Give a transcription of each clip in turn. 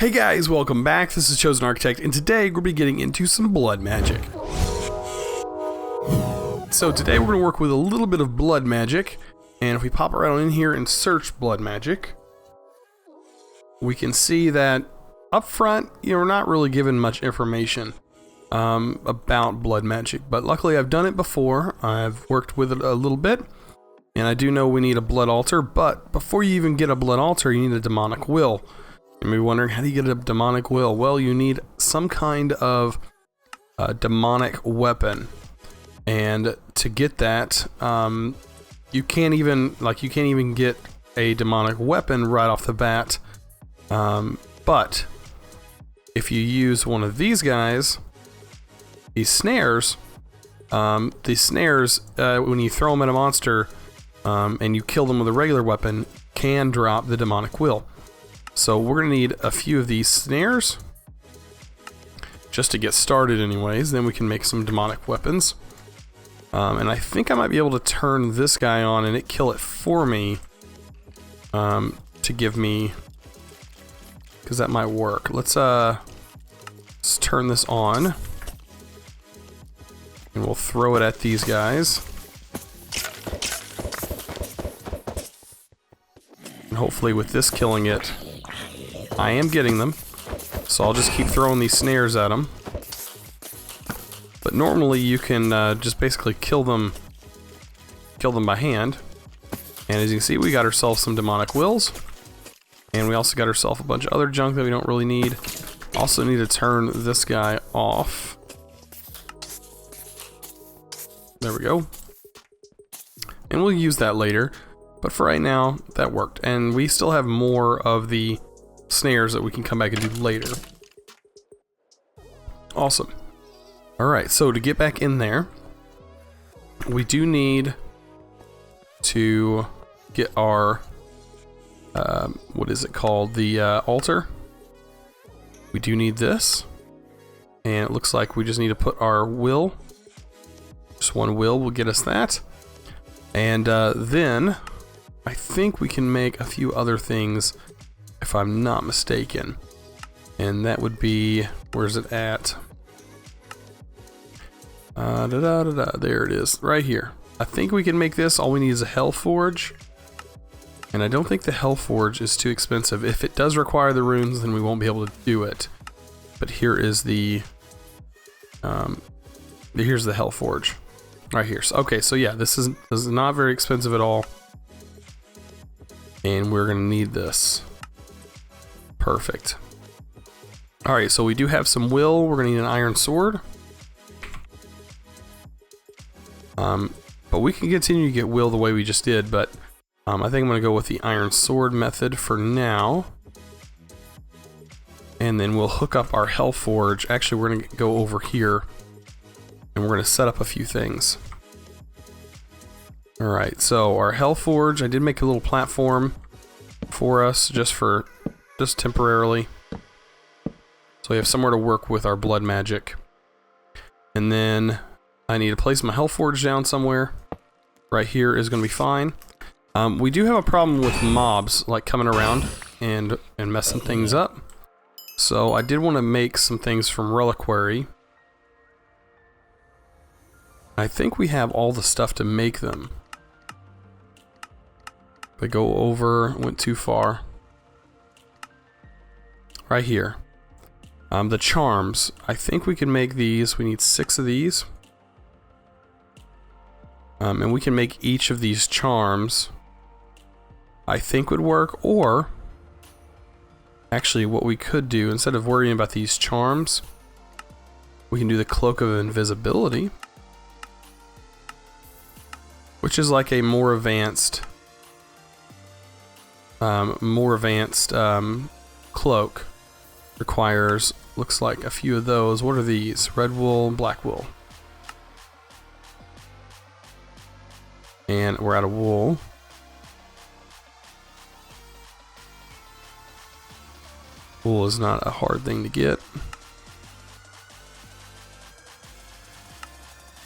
Hey guys, welcome back. This is ChosenArchitect, and today we'll be getting into some blood magic. So today we're going to work with a little bit of blood magic, and if we pop around in here and search blood magic, we can see that up front, we're not really given much information about blood magic, but luckily I've done it before. I've worked with it a little bit, and I do know we need a blood altar, but before you even get a blood altar, you need a demonic will. You may be wondering, how do you get a demonic will? Well, you need some kind of demonic weapon, and to get that, you can't even get a demonic weapon right off the bat. But if you use one of these guys, these snares, when you throw them at a monster and you kill them with a regular weapon, can drop the demonic will. So we're going to need a few of these snares, just to get started anyways, then we can make some demonic weapons. And I think I might be able to turn this guy on and it kill it for me, to give me, because that might work. Let's turn this on, and we'll throw it at these guys. And hopefully with this killing it, I am getting them, so I'll just keep throwing these snares at them. But normally you can just basically kill them by hand. And as you can see, we got ourselves some demonic wills, and we also got ourselves a bunch of other junk that we don't really need. Also need to turn this guy off. There we go. And we'll use that later, but for right now, that worked. And we still have more of the snares that we can come back and do later. Awesome. Alright, so to get back in there, we do need to get our what is it called? The altar. We do need this, and it looks like we just need to put our will. Just one will will get us that, and then I think we can make a few other things, if I'm not mistaken, and that would be, where's it at? There it is, right here. I think we can make this. All we need is a Hell Forge, and I don't think the Hell Forge is too expensive. If it does require the runes, then we won't be able to do it. But here is the here's the Hell Forge, right here. So, okay, so yeah, this is not very expensive at all, and we're gonna need this. Perfect. All right, so we do have some will. We're gonna need an iron sword. But we can continue to get will the way we just did, but I think I'm going to go with the iron sword method for now. And then we'll hook up our Hell Forge. Actually, we're going to go over here, and we're going to set up a few things. Alright, so our Hell Forge, I did make a little platform for us, just temporarily. So we have somewhere to work with our blood magic. And then I need to place my Hell Forge down somewhere. Right here is going to be fine. We do have a problem with mobs like coming around and messing things up. So I did want to make some things from reliquary. I think we have all the stuff to make them. If I go over, went too far. Right here. The charms. I think we can make these. We need 6 of these. And we can make each of these charms, I think, would work. Or actually, what we could do, instead of worrying about these charms, we can do the Cloak of Invisibility, which is like a more advanced cloak. Requires, looks like, a few of those. What are these? Red wool, black wool. And we're out of wool. Wool is not a hard thing to get.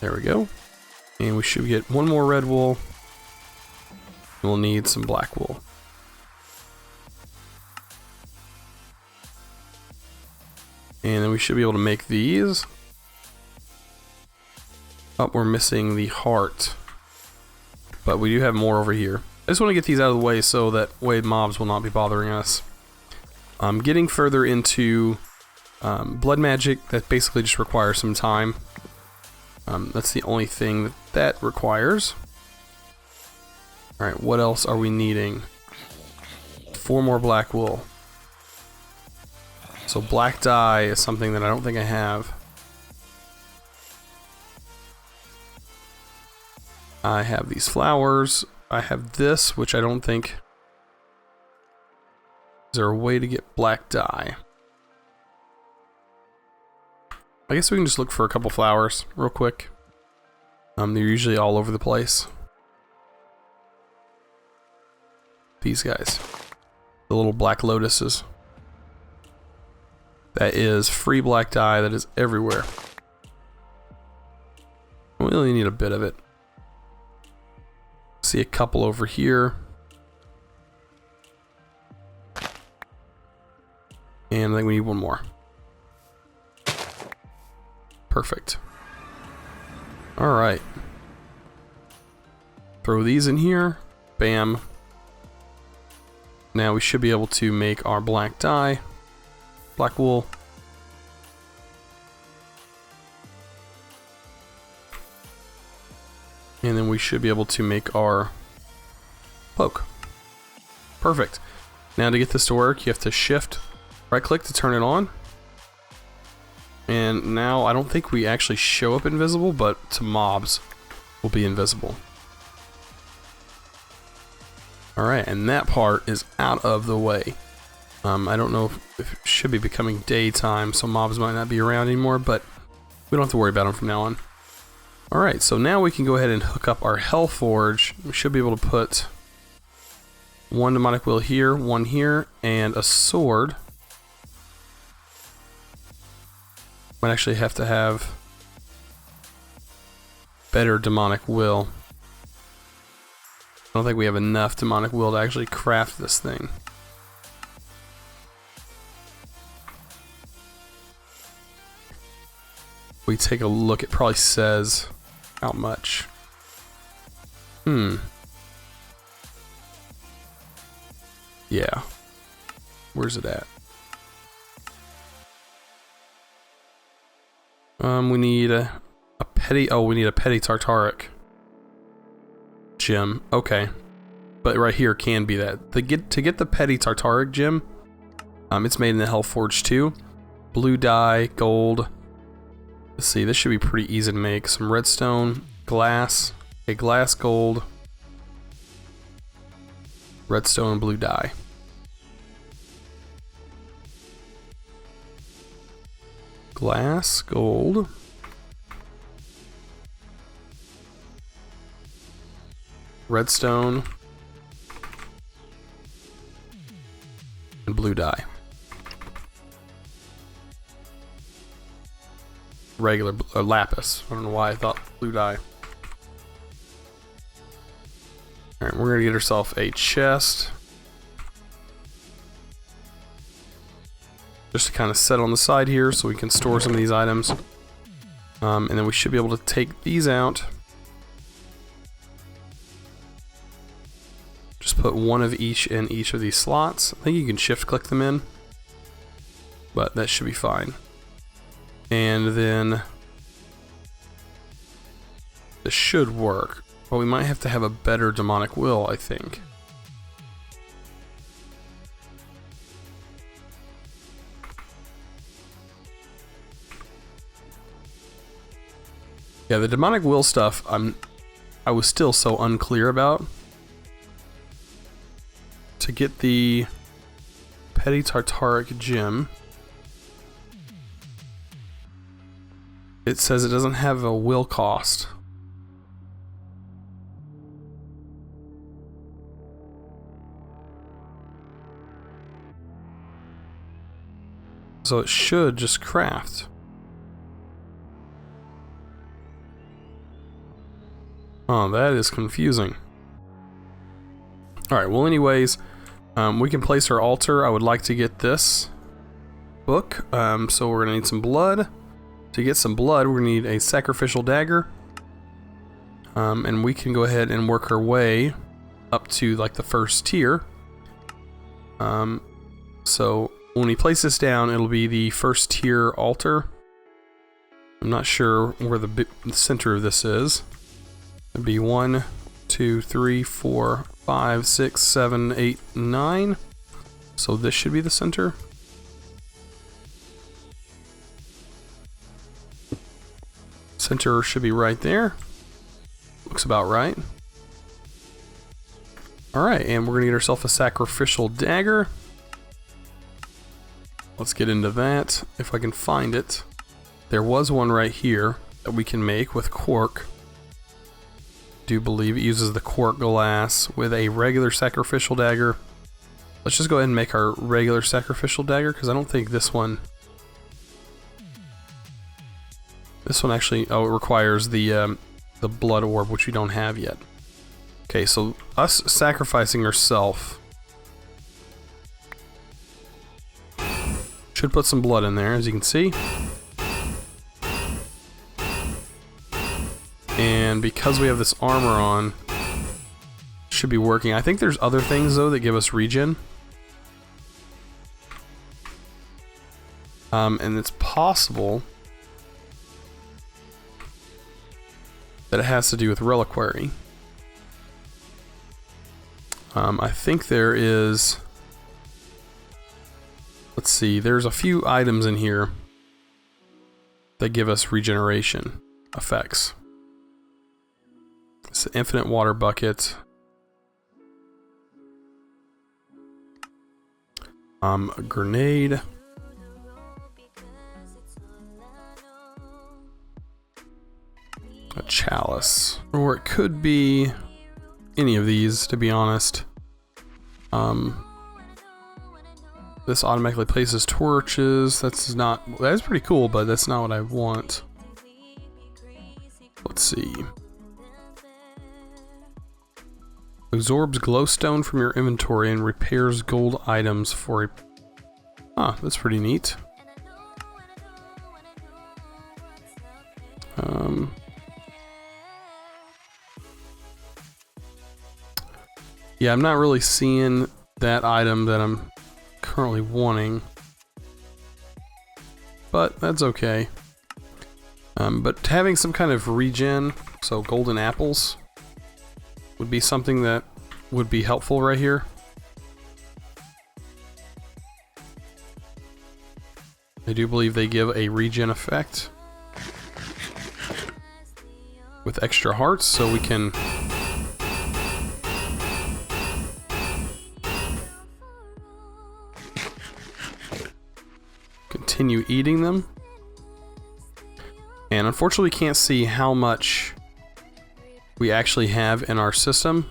There we go. And we should get one more red wool. We'll need some black wool. And then we should be able to make these. Oh, we're missing the heart. But we do have more over here. I just want to get these out of the way so that way mobs will not be bothering us. Getting further into blood magic, that basically just requires some time. That's the only thing that requires. Alright, what else are we needing? 4 more black wool. So black dye is something that I don't think I have. I have these flowers. I have this, which I don't think... Is there a way to get black dye? I guess we can just look for a couple flowers real quick. They're usually all over the place. These guys. The little black lotuses. That is free black dye that is everywhere. We only need a bit of it. See a couple over here. And I think we need one more. Perfect. Alright. Throw these in here. Bam. Now we should be able to make our black dye. Black wool. And then we should be able to make our cloak. Perfect. Now to get this to work, you have to shift, right click to turn it on. And now I don't think we actually show up invisible, but to mobs will be invisible. Alright, and that part is out of the way. I don't know if it should be becoming daytime, so mobs might not be around anymore, but we don't have to worry about them from now on. Alright, so now we can go ahead and hook up our Hellforge. We should be able to put one demonic wheel here, one here, and a sword. Might actually have to have better demonic will. I don't think we have enough demonic will to actually craft this thing. We take a look, it probably says how much. Yeah. Where's it at? We need a petty, oh, we need a petty Tartaric gem. Okay. But right here can be that. To get the petty Tartaric gem, it's made in the Hellforge too. Blue dye, gold. Let's see, this should be pretty easy to make. Some redstone, glass, a glass gold, redstone, and blue dye. Glass, gold, redstone, and blue dye. Regular lapis. I don't know why I thought blue dye. Alright, we're gonna get ourselves a chest. Just to kind of set on the side here so we can store some of these items. And then we should be able to take these out. Just put one of each in each of these slots. I think you can shift click them in. But that should be fine. And then this should work, but we might have to have a better demonic will, I think. Yeah, the demonic will stuff I was still so unclear about. To get the petty Tartaric gem, it says it doesn't have a will cost. So it should just craft. Oh, that is confusing. Alright, well anyways, we can place our altar. I would like to get this. book. So we're gonna need some blood. To get some blood, we're gonna need a sacrificial dagger. And we can go ahead and work our way up to like the first tier. So when we place this down, it'll be the first tier altar. I'm not sure where the center of this is. It'd be 1, 2, 3, 4, 5, 6, 7, 8, 9. So this should be the center. Center should be right there. Looks about right. Alright, and we're going to get ourselves a sacrificial dagger. Let's get into that, if I can find it. There was one right here that we can make with quark. I do believe it uses the quark glass with a regular sacrificial dagger. Let's just go ahead and make our regular sacrificial dagger, because I don't think this one... This one actually... Oh, it requires the blood orb, which we don't have yet. Okay, so us sacrificing ourselves should put some blood in there, as you can see. And because we have this armor on, should be working. I think there's other things though that give us regen. And it's possible that it has to do with reliquary. I think there is... Let's see, there's a few items in here that give us regeneration effects. It's an infinite water bucket. A grenade. A chalice. Or it could be any of these, to be honest. This automatically places torches. That is pretty cool, but that's not what I want. Let's see. Absorbs glowstone from your inventory and repairs gold items for a... Huh, that's pretty neat. Yeah, I'm not really seeing that item that I'm currently wanting, but that's okay. But having some kind of regen, so golden apples, would be something that would be helpful right here. I do believe they give a regen effect with extra hearts, so we can continue eating them. And unfortunately we can't see how much we actually have in our system.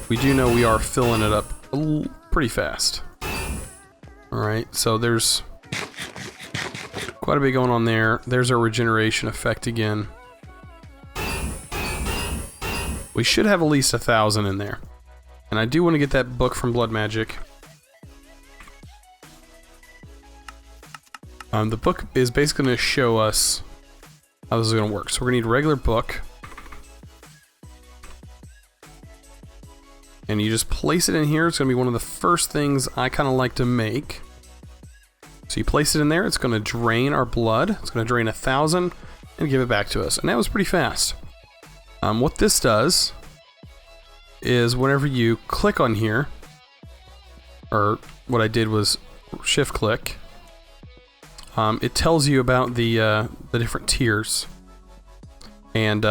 We do know we are filling it up pretty fast. Alright, so there's quite a bit going on there. There's our regeneration effect again. We should have at least 1,000 in there. And I do want to get that book from Blood Magic. The book is basically going to show us how this is going to work. So we're going to need a regular book. And you just place it in here. It's going to be one of the first things I kind of like to make. So you place it in there. It's going to drain our blood. It's going to drain 1,000 and give it back to us. And that was pretty fast. What this does is whenever you click on here, or what I did was shift click, it tells you about the different tiers. And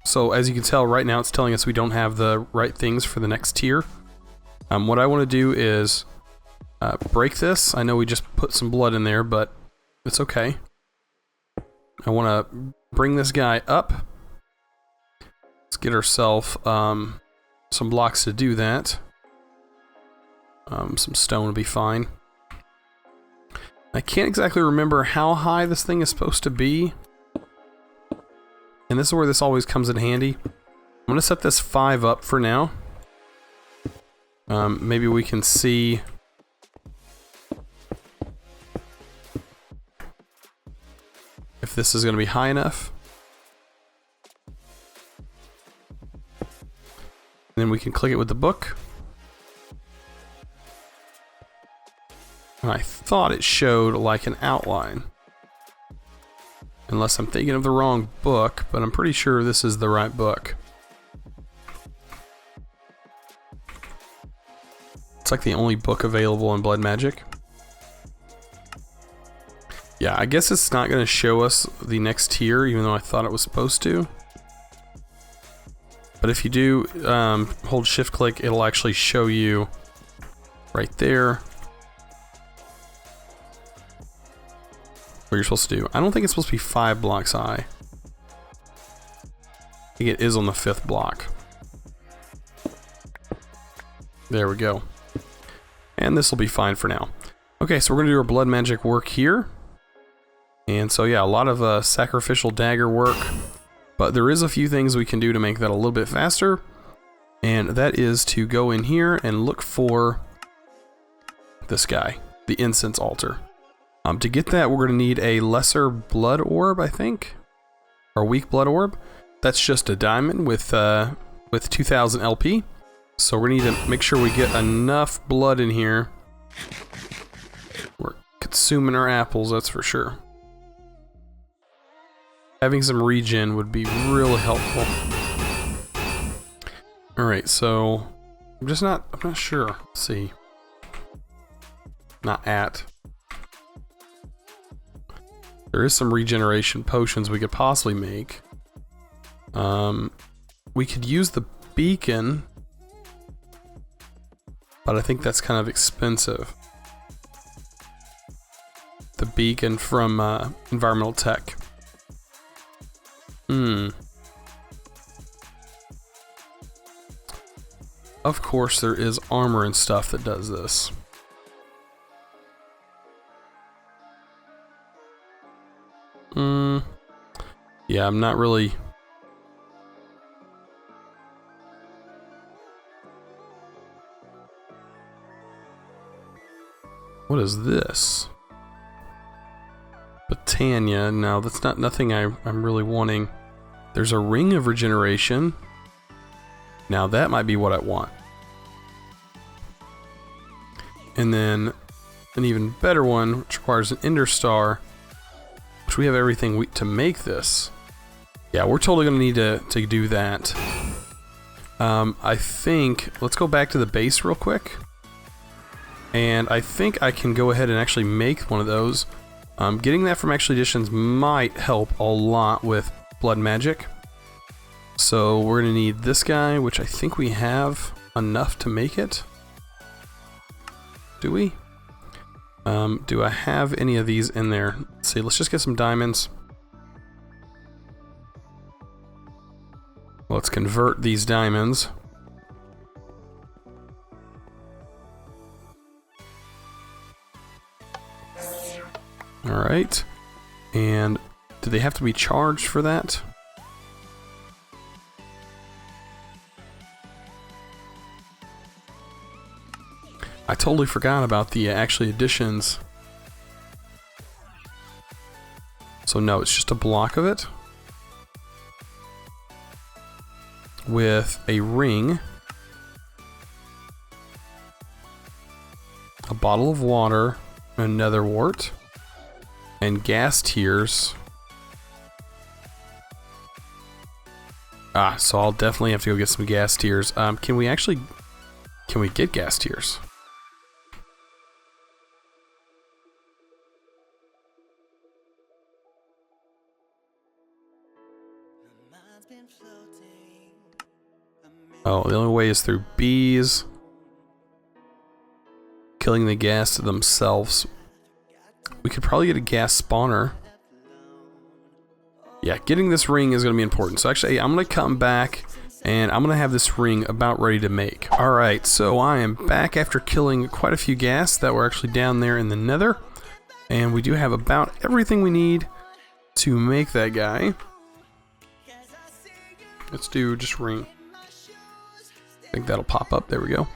so as you can tell right now, it's telling us we don't have the right things for the next tier. What I want to do is break this. I know we just put some blood in there, but it's okay. I want to bring this guy up. Let's get ourselves some blocks to do that. Some stone would be fine. I can't exactly remember how high this thing is supposed to be. And this is where this always comes in handy. I'm going to set this 5 up for now. Maybe we can see if this is going to be high enough. Then we can click it with the book. And I thought it showed like an outline. Unless I'm thinking of the wrong book, but I'm pretty sure this is the right book. It's like the only book available in Blood Magic. Yeah, I guess it's not going to show us the next tier, even though I thought it was supposed to. But if you do hold shift click, it'll actually show you right there what you're supposed to do. I don't think it's supposed to be 5 blocks high. I think it is on the 5th block. There we go. And this will be fine for now. Okay, so we're going to do our blood magic work here. And so yeah, a lot of sacrificial dagger work. But there is a few things we can do to make that a little bit faster. And that is to go in here and look for this guy, the incense altar. To get that, we're going to need a lesser blood orb, I think. Or weak blood orb. That's just a diamond with 2000 LP. So we're going to need to make sure we get enough blood in here. We're consuming our apples, that's for sure. Having some regen would be really helpful. Alright, so I'm not sure. Let's see. Not at. There is some regeneration potions we could possibly make. We could use the beacon, but I think that's kind of expensive. The beacon from environmental tech. Of course, there is armor and stuff that does this. Yeah, I'm not really... What is this? Botania. No, that's nothing I'm really wanting. There's a ring of regeneration. Now that might be what I want. And then an even better one, which requires an Ender Star, which we have everything to make this. Yeah, we're totally going to need to do that. I think, let's go back to the base real quick. And I think I can go ahead and actually make one of those. Getting that from Actual Editions might help a lot with blood magic. So we're going to need this guy, which I think we have enough to make it. Do we? Do I have any of these in there? Let's see, let's just get some diamonds. Let's convert these diamonds. Alright. And do they have to be charged for that? I totally forgot about the Actual Editions. So no, it's just a block of it. With a ring. A bottle of water. A nether wart. And gas tears. So I'll definitely have to go get some gas tears. Can we get gas tears? Oh, the only way is through bees. Killing the gas to themselves. We could probably get a gas spawner. Yeah, getting this ring is going to be important. So actually, I'm going to come back and I'm going to have this ring about ready to make. Alright, so I am back after killing quite a few gas that were actually down there in the nether. And we do have about everything we need to make that guy. Let's do just ring. I think that'll pop up. There we go.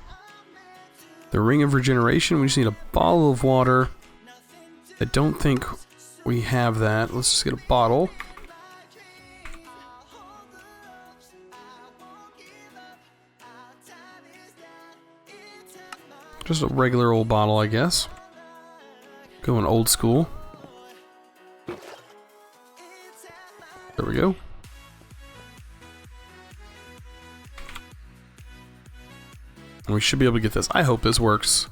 The ring of regeneration, we just need a bottle of water. I don't think we have that. Let's just get a bottle. Just a regular old bottle, I guess. Going old school. There we go. And we should be able to get this. I hope this works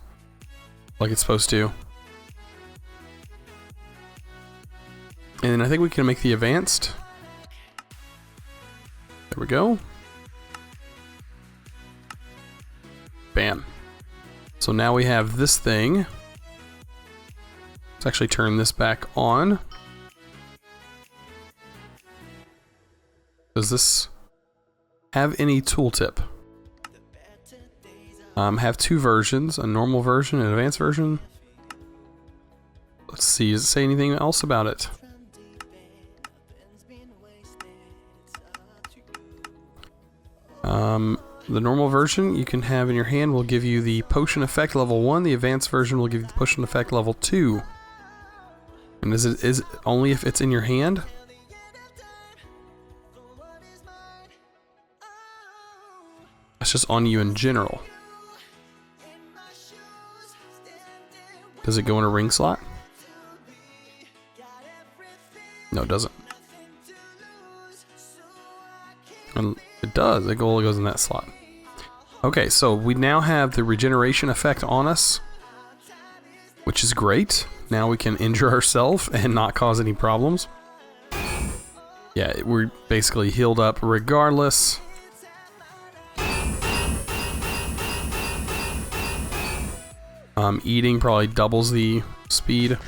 like it's supposed to. And I think we can make the advanced. There we go. Bam. So now we have this thing. Let's actually turn this back on. Does this have any tooltip? Have two versions, a normal version and an advanced version. Let's see, does it say anything else about it? The normal version you can have in your hand will give you the potion effect level 1. The advanced version will give you the potion effect level 2. And is it only if it's in your hand? It's just on you in general. Does it go in a ring slot? No, it doesn't. And it does. It only goes in that slot. Okay, so we now have the regeneration effect on us, which is great. Now we can injure ourselves and not cause any problems. Yeah, we're basically healed up regardless. Eating probably doubles the speed.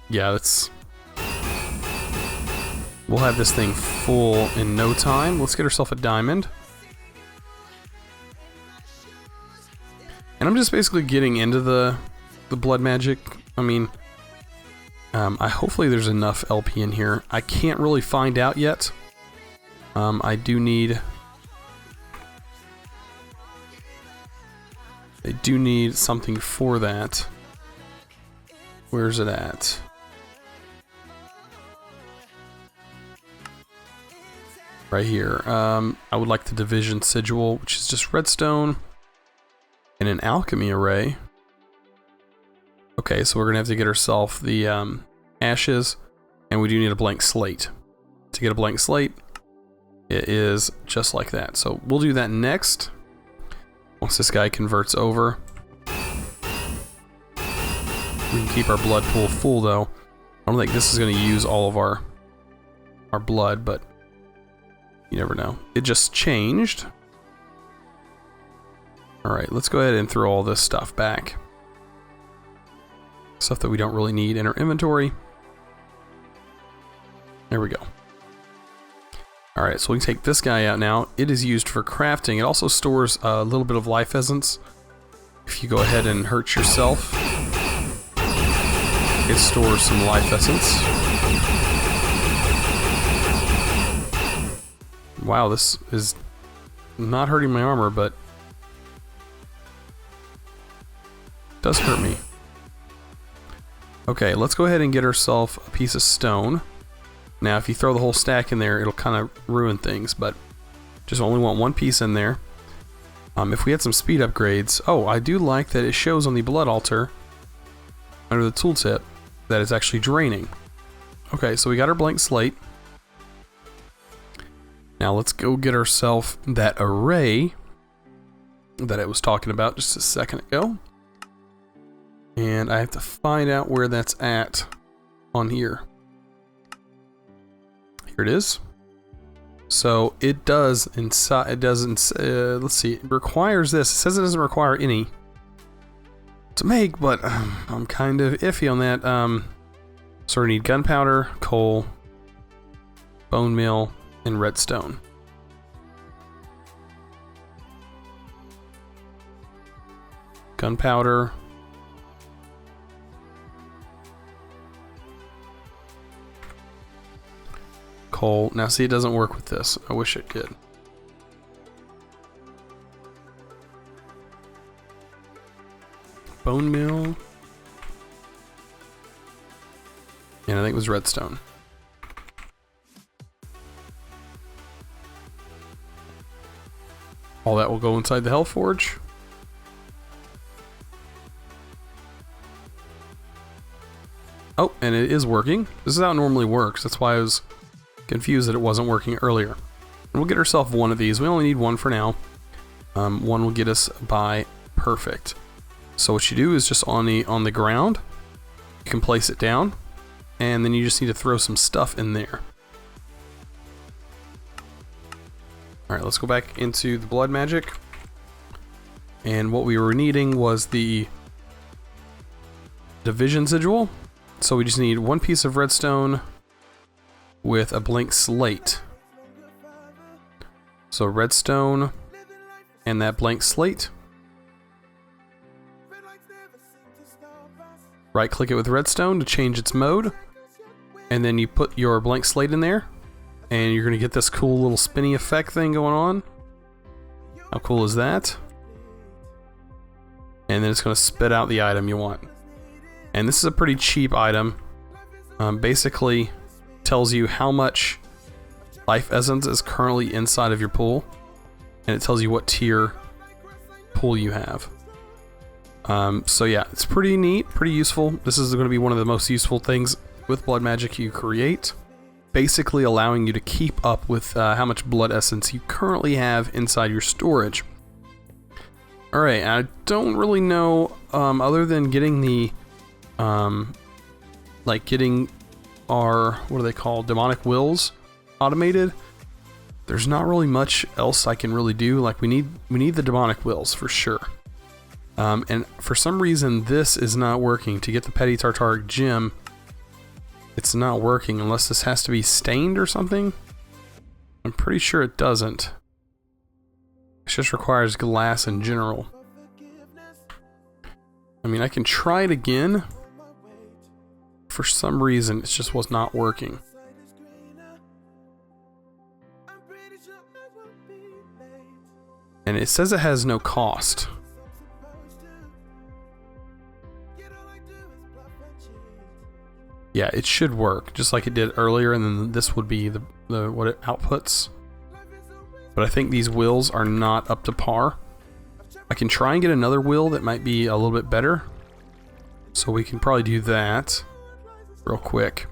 Yeah, that's... We'll have this thing full in no time. Let's get ourselves a diamond. And I'm just basically getting into the blood magic. I mean, hopefully there's enough LP in here. I can't really find out yet. I do need something for that. Where's it at? Right here. I would like the division sigil, which is just redstone and an alchemy array. Okay, so we're gonna have to get ourselves the ashes, and we do need a blank slate. To get a blank slate, it is just like that. So we'll do that next. Once this guy converts over. We can keep our blood pool full though. I don't think this is gonna use all of our blood, but you never know. It just changed. Alright, let's go ahead and throw all this stuff back. Stuff that we don't really need in our inventory. There we go. Alright, so we can take this guy out now. It is used for crafting. It also stores a little bit of life essence. If you go ahead and hurt yourself, it stores some life essence. Wow, this is not hurting my armor, but it does hurt me. Okay, let's go ahead and get ourselves a piece of stone. Now, if you throw the whole stack in there, it'll kind of ruin things, but just only want one piece in there. If we had some speed upgrades... Oh, I do like that it shows on the blood altar, under the tooltip, that it's actually draining. Okay, so we got our blank slate. Now let's go get ourselves that array that I was talking about just a second ago. And I have to find out where that's at on here. Here it is. So it does inside. It doesn't. Let's see. It requires this. It says it doesn't require any to make, but I'm kind of iffy on that. So we need gunpowder, coal, bone meal, and redstone. Gunpowder. Coal. Now see, it doesn't work with this. I wish it could. bone meal. And I think it was redstone. All that will go inside the Hellforge. Oh, and it is working. This is how it normally works. That's why I was confused that it wasn't working earlier. And we'll get ourselves one of these. We only need one for now. One will get us by perfect. So what you do is just on the ground, you can place it down, and then you just need to throw some stuff in there. All right, let's go back into the blood magic. And what we were needing was the division sigil. So we just need one piece of redstone with a blank slate. So redstone and that blank slate. Right click it with redstone to change its mode. And then you put your blank slate in there. And you're going to get this cool little spinny effect thing going on. How cool is that? And then it's going to spit out the item you want. And this is a pretty cheap item. Basically tells you how much life essence is currently inside of your pool. And it tells you what tier pool you have. So yeah, it's pretty neat, pretty useful. This is going to be one of the most useful things with blood magic you create. Basically allowing you to keep up with how much blood essence you currently have inside your storage. Alright, I don't really know, other than getting the, getting our, what are they called, demonic wills automated. There's not really much else I can really do. Like, we need the demonic wills for sure. And for some reason this is not working. To get the petty tartaric gem, it's not working unless this has to be stained or something. I'm pretty sure it doesn't. It just requires glass in general. I mean, I can try it again. For some reason, it just was not working. And it says it has no cost. Yeah, it should work, just like it did earlier, and then this would be the what it outputs. But I think these wills are not up to par. I can try and get another will that might be a little bit better. So we can probably do that real quick.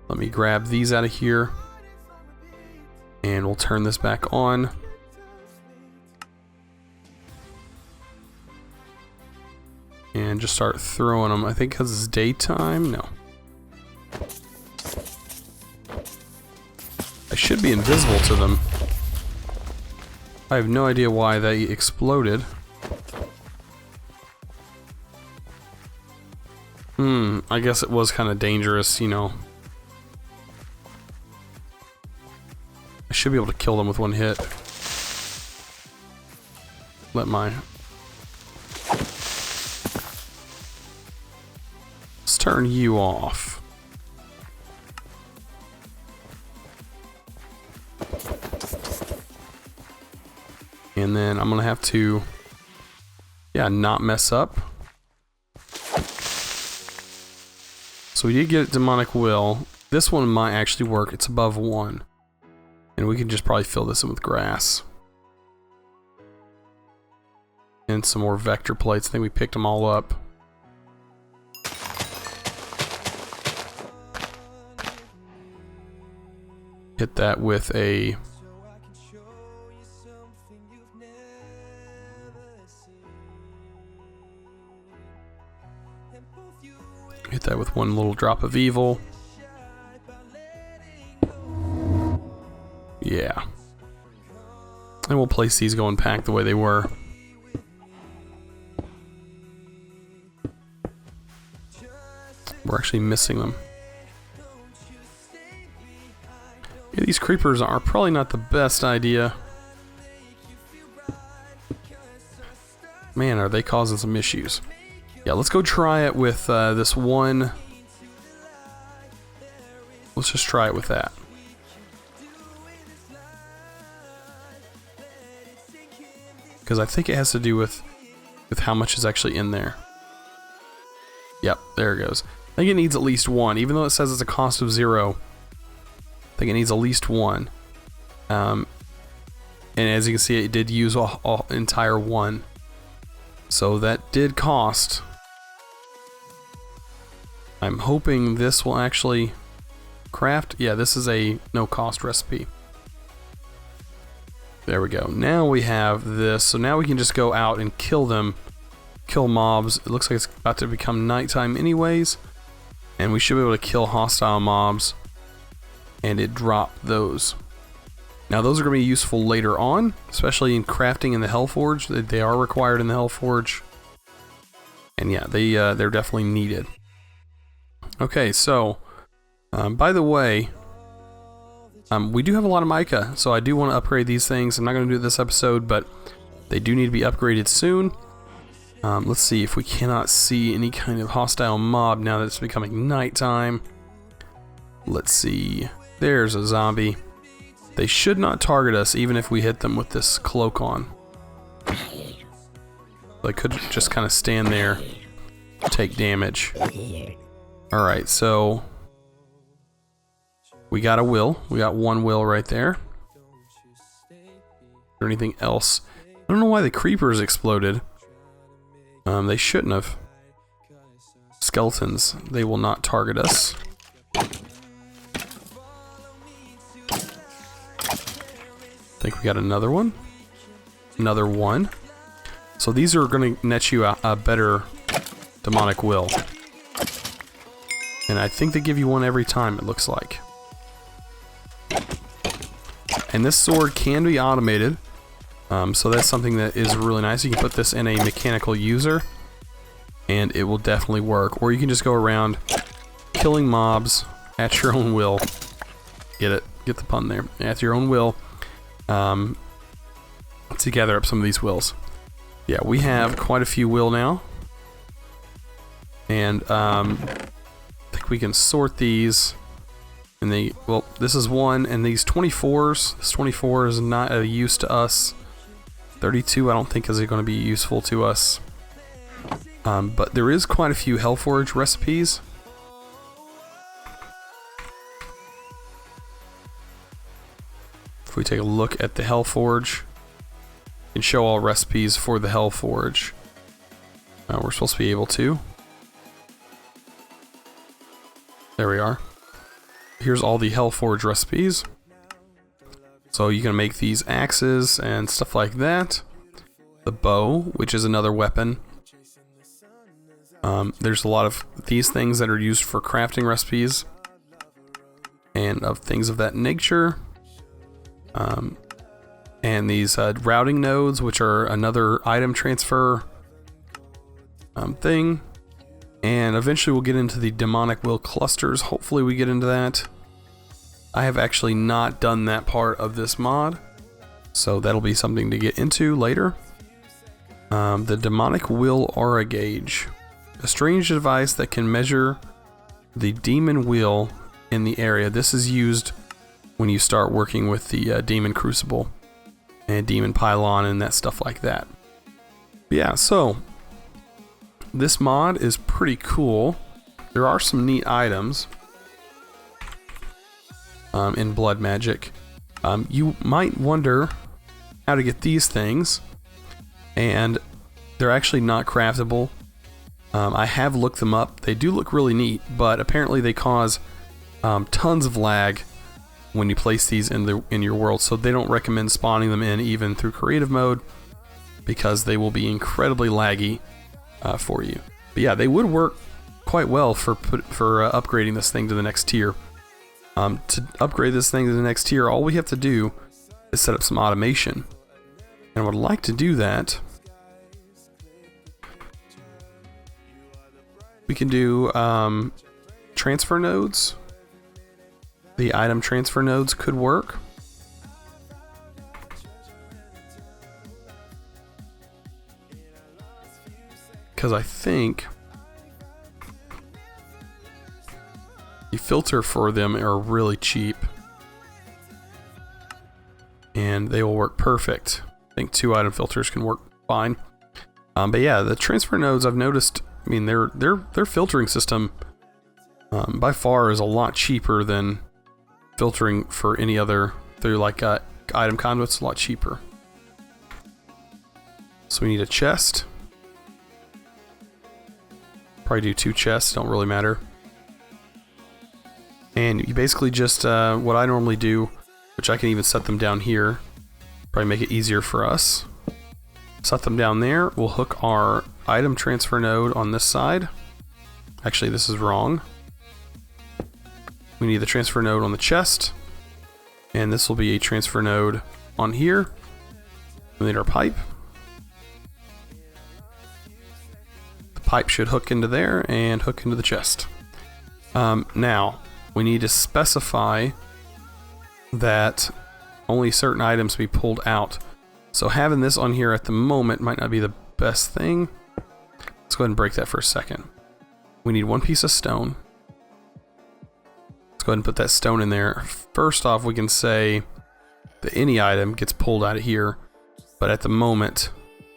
Let me grab these out of here. And we'll turn this back on. And just start throwing them. I think because it's daytime. No. I should be invisible to them. I have no idea why they exploded. I guess it was kind of dangerous, you know. I should be able to kill them with one hit. Let's turn you off. And then I'm gonna have to, not mess up. So we did get demonic will. This one might actually work. It's above 1. And we can just probably fill this in with grass. And some more vector plates. I think we picked them all up. Hit that with a... Hit that with one little drop of evil. Yeah. And we'll place these going packed the way they were. We're actually missing them. Yeah, these creepers are probably not the best idea. Man, are they causing some issues. Yeah, let's go try it with this one. Let's just try it with that. Because I think it has to do with how much is actually in there. Yep, there it goes. I think it needs at least one, even though it says it's a cost of 0. I think it needs at least one. And as you can see, it did use an entire one. So that did cost. I'm hoping this will actually craft. Yeah, this is a no cost recipe. There we go. Now we have this. So now we can just go out and kill them. Kill mobs. It looks like it's about to become nighttime anyways. And we should be able to kill hostile mobs. And it dropped those. Now those are going to be useful later on, especially in crafting in the Hellforge. They are required in the Hellforge. And yeah, they're definitely needed. Okay, so by the way, we do have a lot of mica, so I do want to upgrade these things. I'm not going to do it this episode, but they do need to be upgraded soon. Let's see if we cannot see any kind of hostile mob now that it's becoming nighttime. Let's see. There's a zombie. They should not target us even if we hit them with this cloak on. They could just kind of stand there, take damage. Alright, so we got a will. We got one will right there. Is there anything else? I don't know why the creepers exploded. They shouldn't have. Skeletons, they will not target us. I think we got another one. Another one. So these are going to net you a better demonic will. And I think they give you one every time, it looks like. And this sword can be automated. So that's something that is really nice. You can put this in a mechanical user, and it will definitely work. Or you can just go around killing mobs at your own will. Get it? Get the pun there. At your own will. To gather up some of these wills. Yeah, we have quite a few will now. And I think we can sort these. And they, well, this is one, and these 24s. This 24 is not a use to us. 32 I don't think is going to be useful to us. But there is quite a few Hellforge recipes. If we take a look at the Hellforge, we can show all recipes for the Hellforge. We're supposed to be able to. There we are. Here's all the Hellforge recipes. So you can make these axes and stuff like that. The bow, which is another weapon. There's a lot of these things that are used for crafting recipes. And of things of that nature. And these routing nodes, which are another item transfer thing. And eventually we'll get into the demonic will clusters. Hopefully we get into that. I have actually not done that part of this mod, so that'll be something to get into later. The demonic will aura gauge. A strange device that can measure the demon will in the area. This is used when you start working with the demon crucible and demon pylon and that stuff like that. Yeah, so this mod is pretty cool. There are some neat items in Blood Magic. You might wonder how to get these things, and they're actually not craftable. I have looked them up. They do look really neat, but apparently they cause tons of lag when you place these in your world, so they don't recommend spawning them in even through creative mode, because they will be incredibly laggy for you. But yeah, they would work quite well for upgrading this thing to the next tier. To upgrade this thing to the next tier, all we have to do is set up some automation. And I would like to do that. We can do transfer nodes. The item transfer nodes could work. Because I think the filter for them are really cheap. And they will work perfect. I think 2 item filters can work fine. But yeah, the transfer nodes I've noticed I mean, their filtering system by far is a lot cheaper than filtering for any other through like item conduits. A lot cheaper. So we need a chest. Probably do 2 chests. Don't really matter. And you basically just what I normally do, which I can even set them down here. Probably make it easier for us. Set them down there. We'll hook our item transfer node on this side. Actually, this is wrong. We need the transfer node on the chest. And this will be a transfer node on here. We need our pipe. The pipe should hook into there and hook into the chest. Now, we need to specify that only certain items be pulled out. So having this on here at the moment might not be the best thing. Let's go ahead and break that for a second. We need 1 piece of stone. Let's go ahead and put that stone in there. First off, we can say that any item gets pulled out of here, but at the moment,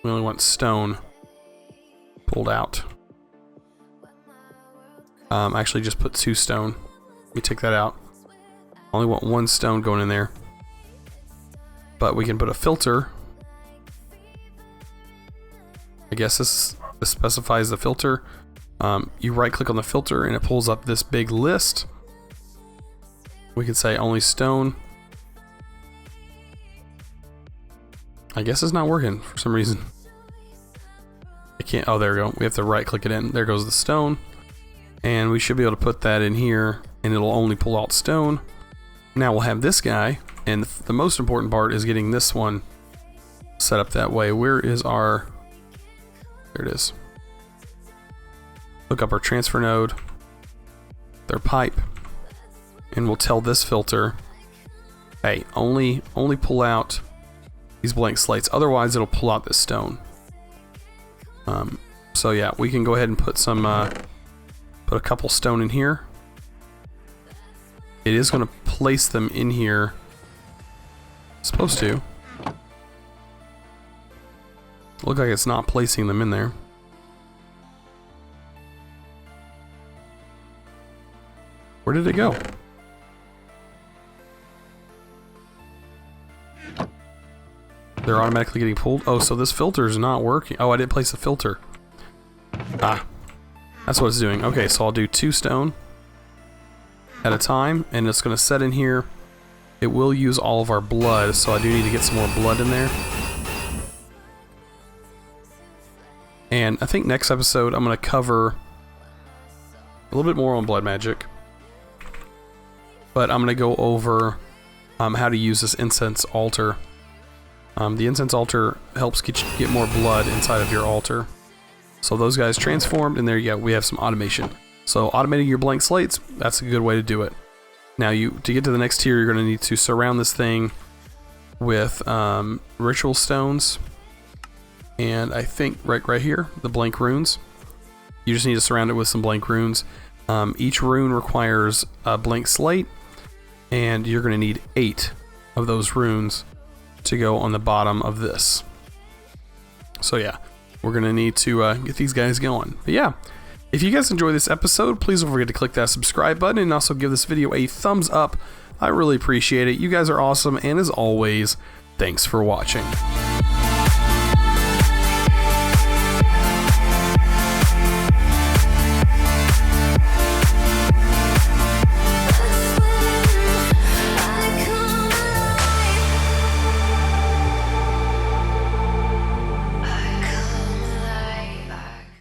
we only want stone pulled out. Actually, just put 2 stone. Let me take that out. Only want 1 stone going in there. But we can put a filter. I guess this specifies the filter. You right click on the filter and it pulls up this big list. We can say only stone. I guess it's not working for some reason. I can't, oh there we go. We have to right click it in. There goes the stone. And we should be able to put that in here and it'll only pull out stone. Now we'll have this guy, and the most important part is getting this one set up that way. Where is our, there it is. Look up our transfer node, their pipe, and we'll tell this filter, hey, only pull out these blank slates, otherwise it'll pull out this stone. So yeah, we can go ahead and put some, put a couple stone in here. It is going to place them in here. It's supposed to. Look like it's not placing them in there. Where did it go? They're automatically getting pulled. Oh, so this filter is not working. Oh, I didn't place a filter. Ah, that's what it's doing. Okay, so I'll do 2 stone at a time, and it's going to set in here. It will use all of our blood, so I do need to get some more blood in there. And I think next episode I'm going to cover a little bit more on blood magic, but I'm going to go over how to use this incense altar. The incense altar helps get more blood inside of your altar. So those guys transformed, and there you go. We have some automation. So automating your blank slates, that's a good way to do it. Now to get to the next tier, you're going to need to surround this thing with ritual stones. And I think right here, the blank runes. You just need to surround it with some blank runes. Each rune requires a blank slate, and you're going to need 8 of those runes to go on the bottom of this. So yeah, we're going to need to get these guys going. But yeah, if you guys enjoyed this episode, please don't forget to click that subscribe button and also give this video a thumbs up. I really appreciate it. You guys are awesome, and as always, thanks for watching.